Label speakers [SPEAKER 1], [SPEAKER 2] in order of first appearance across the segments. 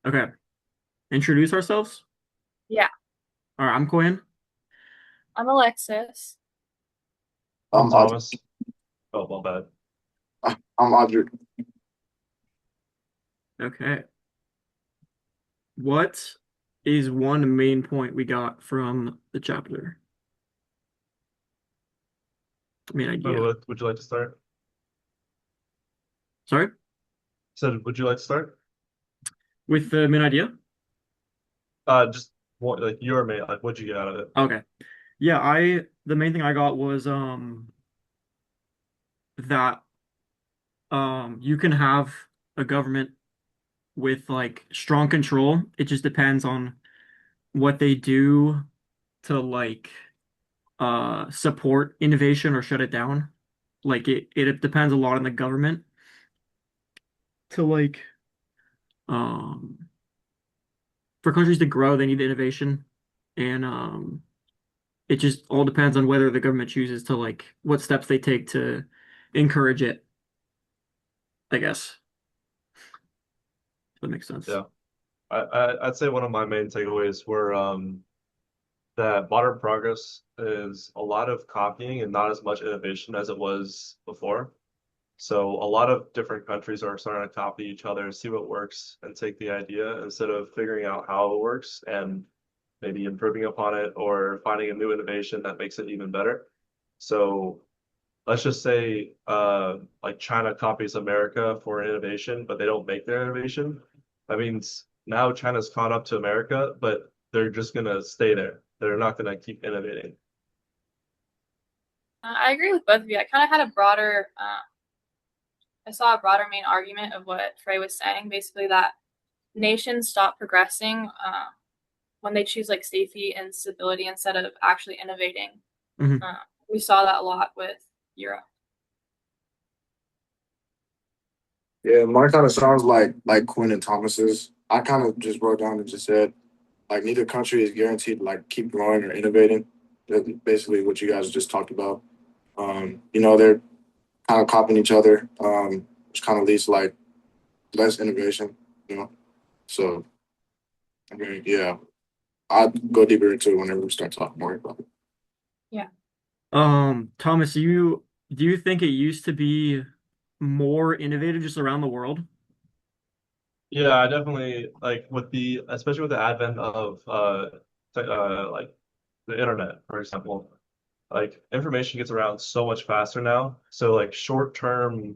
[SPEAKER 1] Okay. Introduce ourselves.
[SPEAKER 2] Yeah,
[SPEAKER 1] All right, I'm Quinn.
[SPEAKER 2] I'm Alexis.
[SPEAKER 3] I'm Audrey.
[SPEAKER 4] Thomas. Oh, my bad.
[SPEAKER 3] I'm Audrey.
[SPEAKER 1] Okay. What is one main point we got from the chapter? Main idea.
[SPEAKER 4] Would you like to start?
[SPEAKER 1] Sorry?
[SPEAKER 4] So, would you like to start?
[SPEAKER 1] With the main idea?
[SPEAKER 4] Just what, like your main, like what'd you get out of it?
[SPEAKER 1] Okay. Yeah, the main thing I got was that you can have a government with like strong control. It just depends on what they do to like support innovation or shut it down. Like it depends a lot on the government to like um for countries to grow, they need innovation. And it just all depends on whether the government chooses to like what steps they take to encourage it, I guess. If that makes sense.
[SPEAKER 4] Yeah, I'd say one of my main takeaways were that modern progress is a lot of copying and not as much innovation as it was before. So a lot of different countries are starting to copy each other, see what works, and take the idea instead of figuring out how it works and maybe improving upon it or finding a new innovation that makes it even better. So let's just say like China copies America for innovation, but they don't make their innovation. That means now China's caught up to America, but they're just gonna stay there. They're not gonna keep innovating.
[SPEAKER 2] I agree with both of you. I kind of had a broader, I saw a broader main argument of what Trey was saying, basically that nations stop progressing when they choose like safety and stability instead of actually innovating.
[SPEAKER 1] Hmm.
[SPEAKER 2] Uh, we saw that a lot with Europe.
[SPEAKER 3] Yeah, mine kind of sounds like Quinn and Thomas's. I kind of just wrote down and just said like neither country is guaranteed to like keep growing or innovating. That's basically what you guys just talked about. They're kind of copying each other, which kind of leads to like less innovation. You know, so I mean, yeah, I'll go deeper into it whenever we start talking more about it.
[SPEAKER 2] Yeah.
[SPEAKER 1] Thomas, do you think it used to be more innovative just around the world?
[SPEAKER 4] Yeah, I definitely like with the especially with the advent of like the internet, for example. Like information gets around so much faster now. So like short-term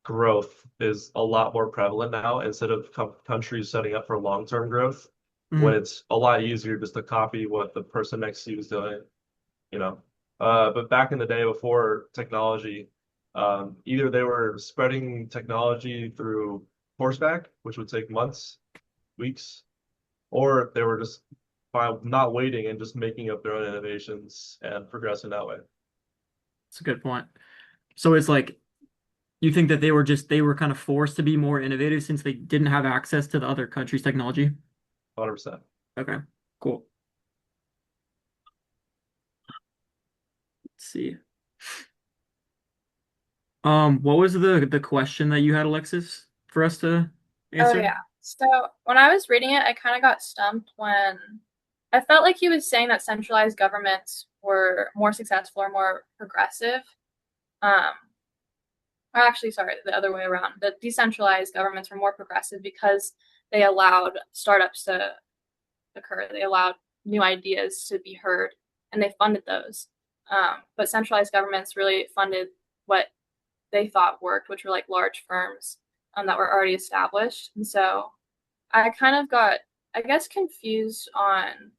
[SPEAKER 4] growth is a lot more prevalent now instead of countries setting up for long-term growth when
[SPEAKER 1] Hmm.
[SPEAKER 4] it's a lot easier just to copy what the person next to you is doing, you know. But back in the day before technology, either they were spreading technology through horseback, which would take months, weeks, or they were just by not waiting and just making up their own innovations and progressing that way.
[SPEAKER 1] That's a good point. So it's like you think that they were kind of forced to be more innovative since they didn't have access to the other country's technology?
[SPEAKER 4] 100%.
[SPEAKER 1] Okay, cool. Let's see. What was the question that you had, Alexis, for us to
[SPEAKER 2] Oh
[SPEAKER 1] answer?
[SPEAKER 2] yeah. So when I was reading it, I kind of got stumped when I felt like he was saying that centralized governments were more successful or more progressive. Um, or actually, sorry, the other way around. The decentralized governments were more progressive because they allowed startups to occur. They allowed new ideas to be heard, and they funded those. But centralized governments really funded what they thought worked, which were like large firms that were already established. And so I kind of got, I guess, confused on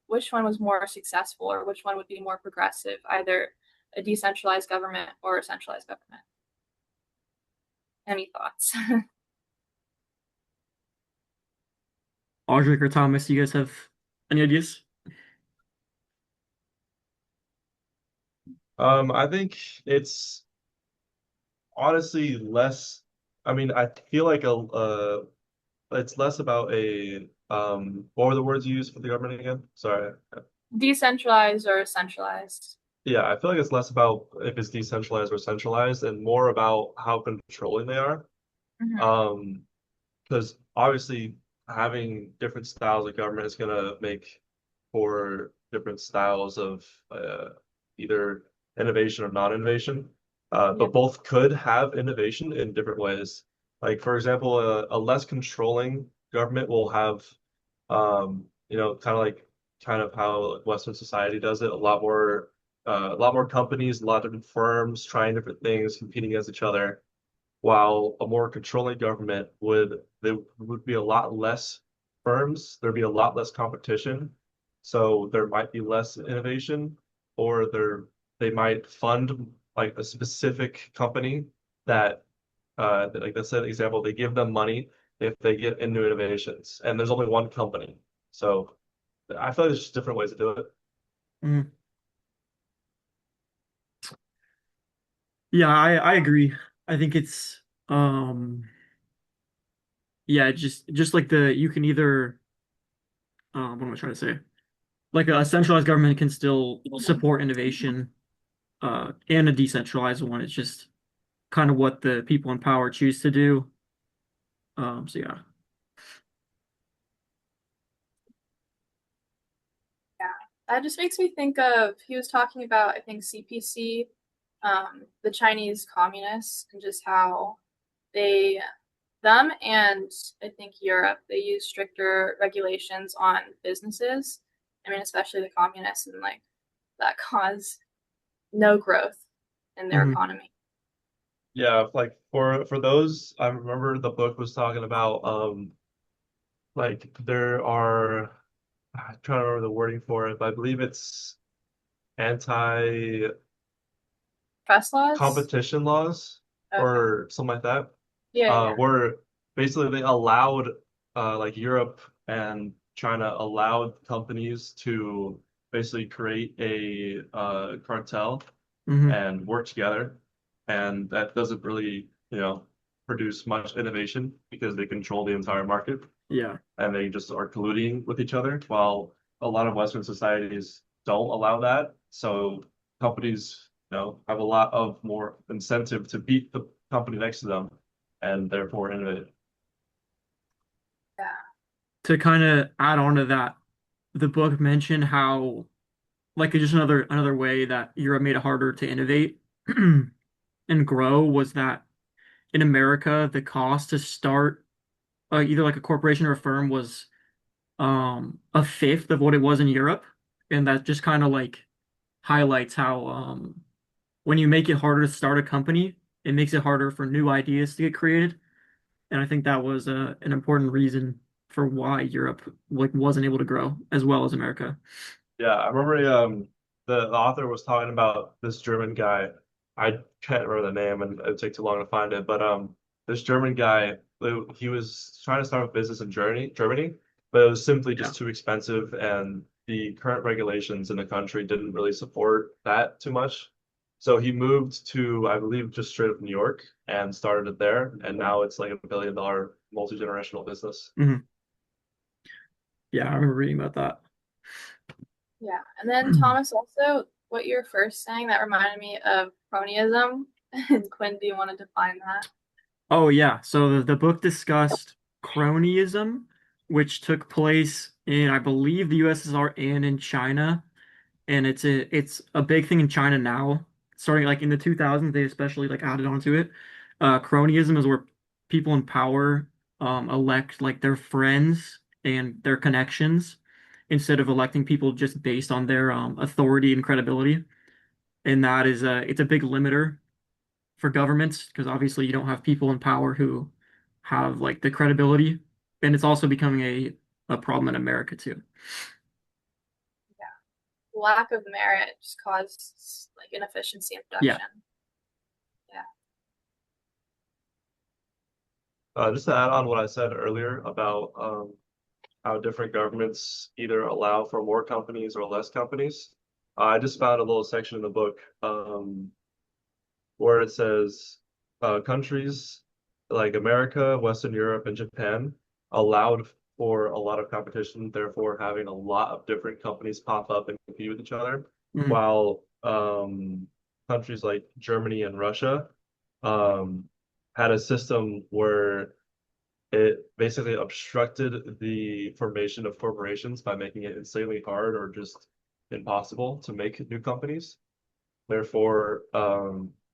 [SPEAKER 2] which one was more successful or which one would be more progressive, either a decentralized government or a centralized government. Any thoughts?
[SPEAKER 1] Audrey or Thomas, you guys have any ideas?
[SPEAKER 4] I think it's honestly less. I mean, I feel like it's less about a what were the words you used for the government again? Sorry.
[SPEAKER 2] Decentralized or centralized?
[SPEAKER 4] Yeah, I feel like it's less about if it's decentralized or centralized and more about how controlling they are.
[SPEAKER 2] Hmm.
[SPEAKER 4] Um, because obviously having different styles of government is going to make for different styles of either innovation or non-innovation. But
[SPEAKER 2] Yep.
[SPEAKER 4] both could have innovation in different ways. Like, for example, a less controlling government will have, kind of how Western society does it, a lot more companies, a lot of different firms trying different things, competing against each other, while a more controlling government there would be a lot less firms, there'd be a lot less competition, so there might be less innovation, or they might fund like a specific company that like that's an example, they give them money if they get into innovations, and there's only one company. So I feel like there's just different ways to do it.
[SPEAKER 1] Mm. Yeah, I agree. I think it's yeah, just like the you can either what am I trying to say? Like a centralized government can still support innovation, and a decentralized one. It's just kind of what the people in power choose to do. So yeah.
[SPEAKER 2] Yeah. That just makes me think of he was talking about, I think, CPC, the Chinese communists, and just how they them and I think Europe, they use stricter regulations on businesses. I mean, especially the communists, and like that cause no growth in their
[SPEAKER 1] Hmm.
[SPEAKER 2] economy.
[SPEAKER 4] Yeah, like for those, I remember the book was talking about like there are, I'm trying to remember the wording for it, but I believe it's anti-competition
[SPEAKER 2] Press laws?
[SPEAKER 4] laws
[SPEAKER 2] Okay.
[SPEAKER 4] or something like that,
[SPEAKER 2] Yeah, yeah.
[SPEAKER 4] where basically they allowed like Europe and China allowed companies to basically create a cartel
[SPEAKER 1] Hmm.
[SPEAKER 4] and work together, and that doesn't really, produce much innovation because they control the entire market
[SPEAKER 1] Yeah.
[SPEAKER 4] and they just are colluding with each other, while a lot of Western societies don't allow that. So companies, have a lot of more incentive to beat the company next to them and therefore innovate.
[SPEAKER 2] Yeah.
[SPEAKER 1] To kind of add on to that, the book mentioned how like just another way that Europe made it harder to innovate and grow was that in America, the cost to start either like a corporation or a firm was a fifth of what it was in Europe. And that just kind of like highlights how when you make it harder to start a company, it makes it harder for new ideas to get created. And I think that was an important reason for why Europe like wasn't able to grow as well as America.
[SPEAKER 4] Yeah, I remember the author was talking about this German guy. I can't remember the name and it'd take too long to find it, but this German guy, he was trying to start a business in Germany, but it was simply
[SPEAKER 1] Yeah.
[SPEAKER 4] just too expensive and the current regulations in the country didn't really support that too much. So he moved to, I believe, just straight up New York and started it there, and now it's like $1 billion multi-generational business.
[SPEAKER 1] Hmm. Yeah, I remember reading about that.
[SPEAKER 2] Yeah. And then Thomas, also what you were first saying that reminded me of cronyism. And Quinn, do you want to define that?
[SPEAKER 1] Oh yeah, so the book discussed cronyism, which took place in, I believe, the USSR and in China, and it's a big thing in China now. Starting like in the 2000s, they especially like added onto it. Cronyism is where people in power elect like their friends and their connections instead of electing people just based on their authority and credibility. And that is it's a big limiter for governments because obviously you don't have people in power who have like the credibility, and it's also becoming a problem in America too.
[SPEAKER 2] Yeah. Lack of merit just causes like inefficiency in
[SPEAKER 1] Yeah.
[SPEAKER 2] production. Yeah.
[SPEAKER 4] Just to add on what I said earlier about how different governments either allow for more companies or less companies. I just found a little section in the book where it says countries like America, Western Europe, and Japan allowed for a lot of competition, therefore having a lot of different companies pop up and compete with each other,
[SPEAKER 1] Mhm.
[SPEAKER 4] while countries like Germany and Russia um, had a system where it basically obstructed the formation of corporations by making it insanely hard or just impossible to make new companies. Therefore,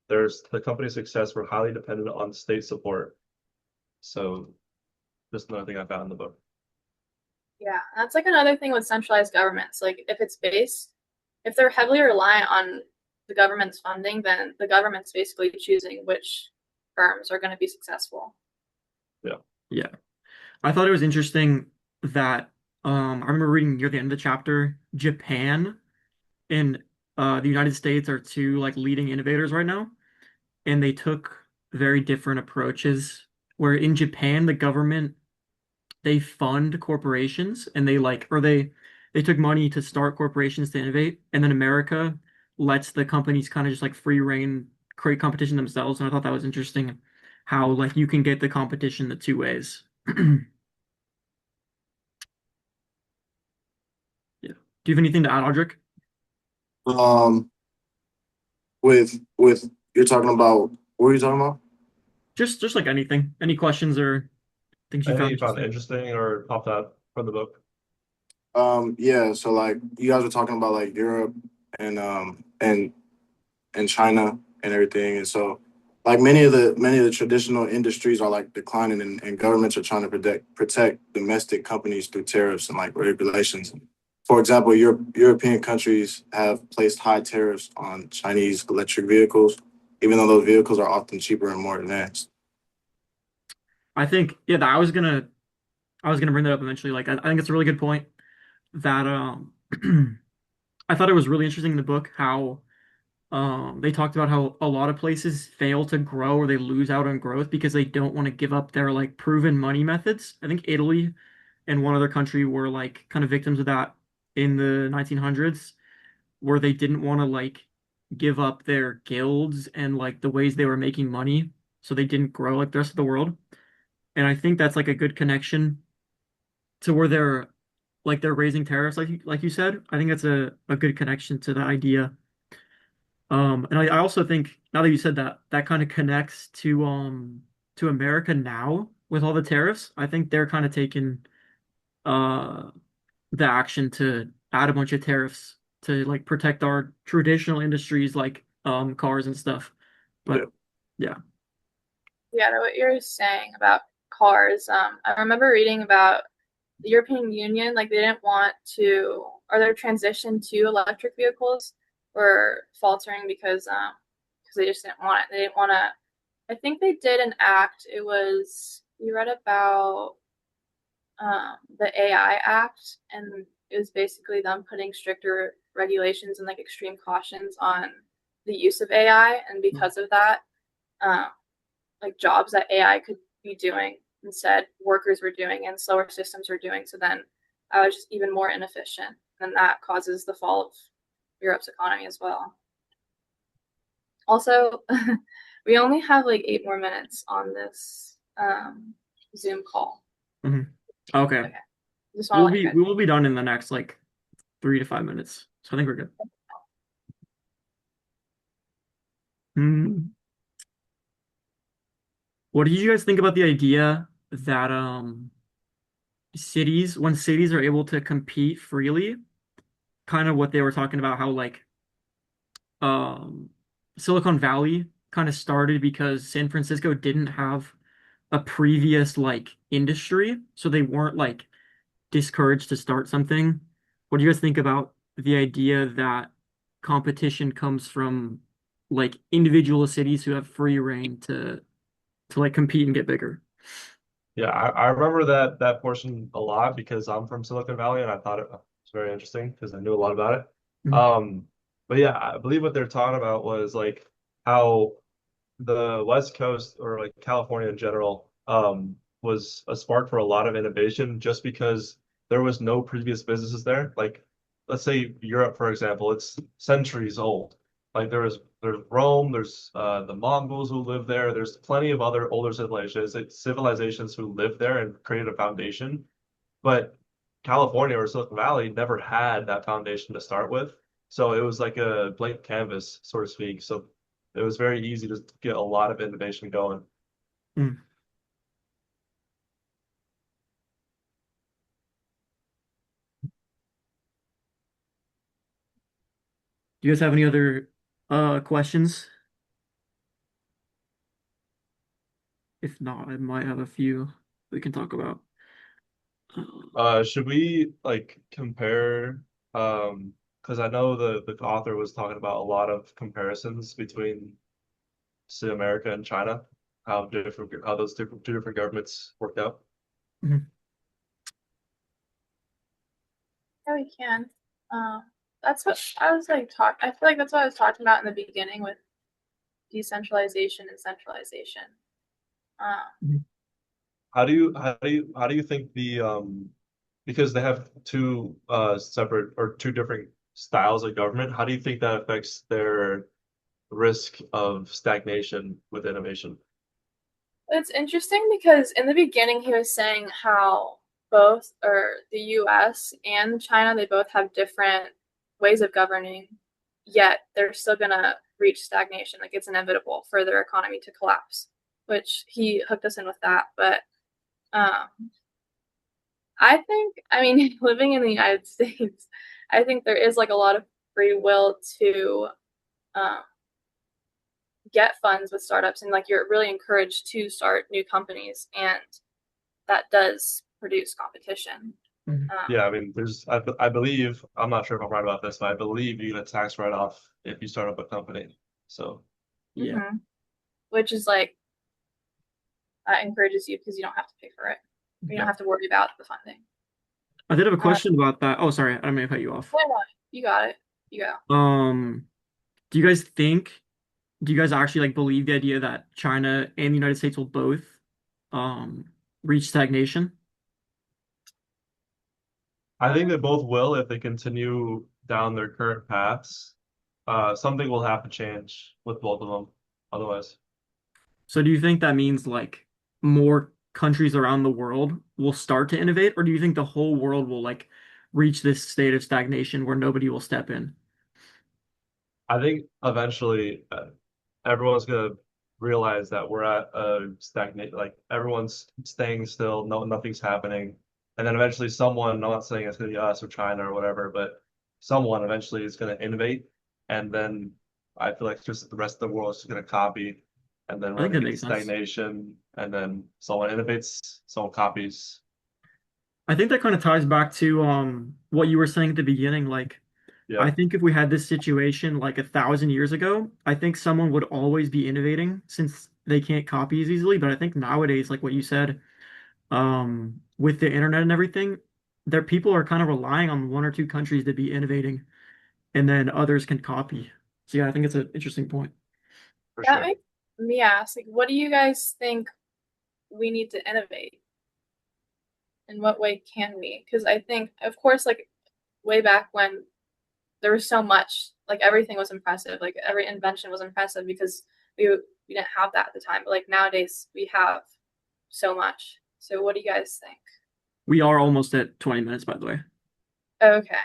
[SPEAKER 4] there's the company's success were highly dependent on state support. So just another thing I found in the book.
[SPEAKER 2] Yeah, that's like another thing with centralized governments. Like if they're heavily reliant on the government's funding, then the government's basically choosing which firms are going to be successful.
[SPEAKER 4] Yeah.
[SPEAKER 1] Yeah. I thought it was interesting that I remember reading near the end of the chapter, Japan and the United States are two like leading innovators right now, and they took very different approaches. Where in Japan, the government they fund corporations and they like or they took money to start corporations to innovate, and then America lets the companies kind of just like free reign create competition themselves. And I thought that was interesting how like you can get the competition the two ways. Yeah. Do you have anything to add, Audric?
[SPEAKER 3] Um, with you're talking about what are you talking about?
[SPEAKER 1] Just like anything. Any questions or things you
[SPEAKER 4] Anything
[SPEAKER 1] found
[SPEAKER 4] you found
[SPEAKER 1] interesting?
[SPEAKER 4] interesting or popped out from the book?
[SPEAKER 3] Yeah, so like you guys were talking about like Europe and and China and everything, and so like many of the traditional industries are like declining, and governments are trying to protect domestic companies through tariffs and like regulations. For example, European countries have placed high tariffs on Chinese electric vehicles, even though those vehicles are often cheaper and more advanced.
[SPEAKER 1] I think yeah, I was gonna bring that up eventually. Like I think it's a really good point that I thought it was really interesting in the book how they talked about how a lot of places fail to grow or they lose out on growth because they don't want to give up their like proven money methods. I think Italy and one other country were like kind of victims of that in the 1900s, where they didn't want to like give up their guilds and like the ways they were making money, so they didn't grow like the rest of the world. And I think that's like a good connection to where they're raising tariffs like you said. I think that's a good connection to the idea. And I also think now that you said that, that kind of connects to America now with all the tariffs. I think they're kind of taking uh the action to add a bunch of tariffs to like protect our traditional industries like cars and stuff.
[SPEAKER 3] Yeah.
[SPEAKER 1] But yeah.
[SPEAKER 2] Yeah, to what you're saying about cars, I remember reading about the European Union, like they didn't want to, or their transition to electric vehicles were faltering because they just didn't want it. They didn't want to. I think they did an act. It was you read about the AI Act, and it was basically them putting stricter regulations and like extreme cautions on the use of AI, and because of that, um, like jobs that AI could be doing instead workers were doing and slower systems were doing. So then I was just even more inefficient, and that causes the fall of Europe's economy as well. Also, we only have like 8 more minutes on this Zoom call.
[SPEAKER 1] Mhm. Okay.
[SPEAKER 2] Okay, just want to let you
[SPEAKER 1] We
[SPEAKER 2] guys.
[SPEAKER 1] will be done in the next like 3 to 5 minutes. So I think we're good. Hmm. What did you guys think about the idea that when cities are able to compete freely, kind of what they were talking about, how like um Silicon Valley kind of started because San Francisco didn't have a previous like industry, so they weren't like discouraged to start something. What do you guys think about the idea that competition comes from like individual cities who have free reign to like compete and get bigger?
[SPEAKER 4] Yeah, I remember that portion a lot because I'm from Silicon Valley and I thought it was very interesting because I knew a lot about it.
[SPEAKER 1] Mhm.
[SPEAKER 4] Um, but yeah, I believe what they're talking about was like how the West Coast or like California in general was a spark for a lot of innovation just because there was no previous businesses there. Like let's say Europe, for example, it's centuries old. Like there's Rome, there's the Mongols who live there. There's plenty of other older civilizations who lived there and created a foundation. But California or Silicon Valley never had that foundation to start with. So it was like a blank canvas, so to speak. So it was very easy to get a lot of innovation going.
[SPEAKER 1] Mm. Do you guys have any other questions? If not, I might have a few we can talk about.
[SPEAKER 4] Should we like compare because I know the author was talking about a lot of comparisons between say America and China, how those two different governments worked out.
[SPEAKER 1] Mhm.
[SPEAKER 2] Yeah, we can. That's what I was like talk. I feel like that's what I was talking about in the beginning with decentralization and centralization. Um,
[SPEAKER 1] Mhm.
[SPEAKER 4] How do you think the because they have two separate or two different styles of government, how do you think that affects their risk of stagnation with innovation?
[SPEAKER 2] it's interesting because in the beginning he was saying how both or the US and China they both have different ways of governing, yet they're still gonna reach stagnation. Like it's inevitable for their economy to collapse, which he hooked us in with that. But um, I think, I mean, living in the United States, I think there is like a lot of free will to um, get funds with startups, and like you're really encouraged to start new companies, and that does produce competition.
[SPEAKER 1] Mhm.
[SPEAKER 4] Yeah, I mean, I believe, I'm not sure if I'm right about this, but I believe you get a tax write-off if you start up a company. So,
[SPEAKER 1] Yeah.
[SPEAKER 2] Mm-hmm. Which is like encourages you because you don't have to pay for it. You don't
[SPEAKER 1] Yeah.
[SPEAKER 2] have to worry about the funding.
[SPEAKER 1] I did have a
[SPEAKER 2] Uh,
[SPEAKER 1] question about that. Oh, sorry, I don't mean to cut you off.
[SPEAKER 2] why not? You got it. You go.
[SPEAKER 1] Um, do you guys think, do you guys actually like believe the idea that China and the United States will both um reach stagnation?
[SPEAKER 4] I think they both will if they continue down their current paths. Something will have to change with both of them, otherwise.
[SPEAKER 1] So do you think that means like more countries around the world will start to innovate, or do you think the whole world will like reach this state of stagnation where nobody will step in?
[SPEAKER 4] I think eventually everyone's gonna realize that we're at a stagnate, like everyone's staying still, nothing's happening. And then eventually someone, I'm not saying it's gonna be us or China or whatever, but someone eventually is gonna innovate. And then I feel like just the rest of the world is just gonna copy. And then
[SPEAKER 1] I
[SPEAKER 4] we're
[SPEAKER 1] think
[SPEAKER 4] gonna
[SPEAKER 1] that
[SPEAKER 4] get to
[SPEAKER 1] makes sense.
[SPEAKER 4] stagnation. And then someone innovates, someone copies.
[SPEAKER 1] I think that kind of ties back to what you were saying at the beginning. Like,
[SPEAKER 4] Yeah,
[SPEAKER 1] I think if we had this situation like 1,000 years ago, I think someone would always be innovating since they can't copy as easily. But I think nowadays, like what you said, with the internet and everything, there people are kind of relying on one or two countries to be innovating, and then others can copy. So yeah, I think it's an interesting point.
[SPEAKER 4] for
[SPEAKER 2] That
[SPEAKER 4] sure.
[SPEAKER 2] makes me ask, like, what do you guys think we need to innovate? In what way can we? Because I think, of course, like way back when there was so much, like everything was impressive, like every invention was impressive because we didn't have that at the time. But like nowadays, we have so much. So what do you guys think?
[SPEAKER 1] We are almost at 20 minutes, by the way.
[SPEAKER 2] Okay,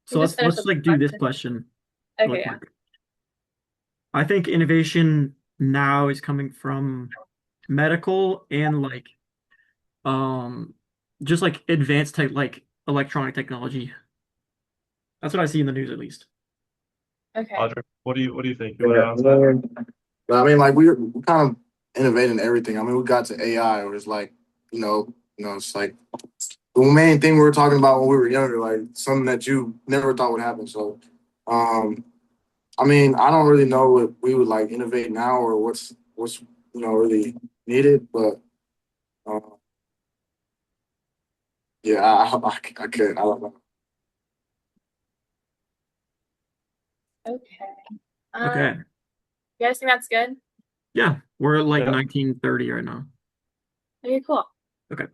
[SPEAKER 1] So
[SPEAKER 2] you just finished
[SPEAKER 1] let's
[SPEAKER 2] with
[SPEAKER 1] like
[SPEAKER 2] the
[SPEAKER 1] do this
[SPEAKER 2] question.
[SPEAKER 1] question real
[SPEAKER 2] Okay, yeah.
[SPEAKER 1] quick. I think innovation now is coming from medical and like um just like advanced tech like electronic technology. That's what I see in the news at least.
[SPEAKER 2] Okay.
[SPEAKER 4] Audrey, what do you think? You want to
[SPEAKER 3] Yeah.
[SPEAKER 4] answer that?
[SPEAKER 3] But I mean, like we kind of innovating everything. I mean, we got to AI, or it's like, it's like the main thing we were talking about when we were younger, like something that you never thought would happen. So, um, I mean, I don't really know what we would like innovate now or what's really needed, but uh, yeah, I can't. I don't know.
[SPEAKER 2] Okay.
[SPEAKER 1] Okay.
[SPEAKER 2] You guys think that's good?
[SPEAKER 1] Yeah, we're at like
[SPEAKER 4] Yeah.
[SPEAKER 1] 1930 right now.
[SPEAKER 2] Okay, cool.
[SPEAKER 1] Okay.